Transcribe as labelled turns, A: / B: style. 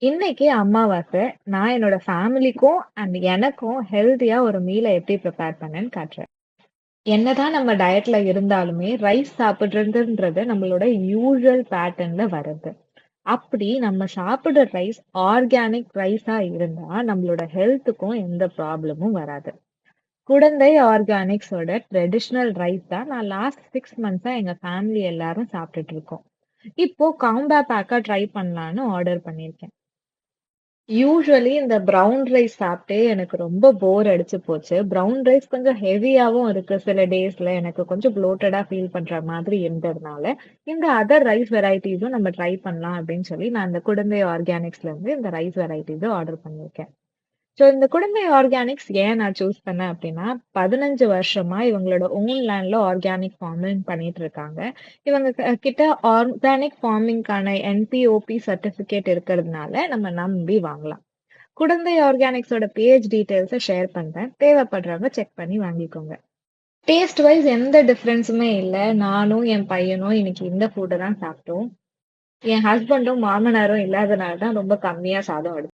A: இன்னைக்கு அமாவாசை. நான் என்னோட ஃபேமிலிக்கும் அண்ட் எனக்கும் ஹெல்த்தியா ஒரு மீல எப்படி ப்ரிப்பேர் பண்ணேன்னு காட்டுறேன். என்னதான் நம்ம டயட்ல இருந்தாலுமே, ரைஸ் சாப்பிடுறதுன்றது நம்மளோட யூசுவல் பேட்டர்ன்ல வர்றது. அப்படி நம்ம சாப்பிடுற ரைஸ் ஆர்கானிக் ரைஸா இருந்தா, நம்மளோட ஹெல்த்துக்கும் எந்த ப்ராப்ளமும் வராது. குடந்தை ஆர்கானிக்ஸோட ட்ரெடிஷனல் ரைஸ் தான் நான் லாஸ்ட் 6 மந்த்ஸா எங்க ஃபேமிலி எல்லாரும் சாப்பிட்டுட்டு இருக்கோம். இப்போ காம்போ பேக்கா ட்ரை பண்ணலான்னு ஆர்டர் பண்ணியிருக்கேன். யூசுவலி இந்த ப்ரவுன் ரைஸ் சாப்பிட்டே எனக்கு ரொம்ப போர் அடிச்சு போச்சு. ப்ரவுன் ரைஸ் கொஞ்சம் ஹெவியாவும் இருக்கு சில டேஸ்ல. எனக்கு கொஞ்சம் ப்ளோட்டடா ஃபீல் பண்ற மாதிரி இருந்ததுனால, இந்த அதர் ரைஸ் வெரைட்டீஸும் நம்ம ட்ரை பண்ணலாம் அப்படின்னு சொல்லி, நான் இந்த குடந்தை ஆர்கானிக்ஸ்ல இருந்து இந்த ரைஸ் வெரைட்டீஸ ஆர்டர் பண்ணியிருக்கேன். ஸோ இந்த குடந்தை ஆர்கானிக்ஸ் ஏன் நான் சூஸ் பண்ணேன் அப்படின்னா, 15 வருஷமா இவங்களோட ஓன் லேண்ட்ல ஆர்கானிக் ஃபார்மிங் பண்ணிட்டு இருக்காங்க. இவங்க கிட்ட ஆர்கானிக் ஃபார்மிங்க்கான என்பிஓபி சர்டிஃபிகேட் இருக்கிறதுனால நம்ம நம்பி வாங்கலாம். குடந்தை ஆர்கானிக்ஸோட பேஜ் டீடைல்ஸ ஷேர் பண்றேன். தேவைப்படுறவங்க செக் பண்ணி வாங்கிக்கோங்க. டேஸ்ட் வைஸ் எந்த டிஃபரன்ஸுமே இல்ல. நானும் என் பையனும் இன்னைக்கு இந்த ஃபுட்ட தான் சாப்பிட்டோம். என் ஹஸ்பண்டும் மாமனாரும் இல்லாதனால தான் ரொம்ப கம்மியா சாதம் வடிச்சேன்.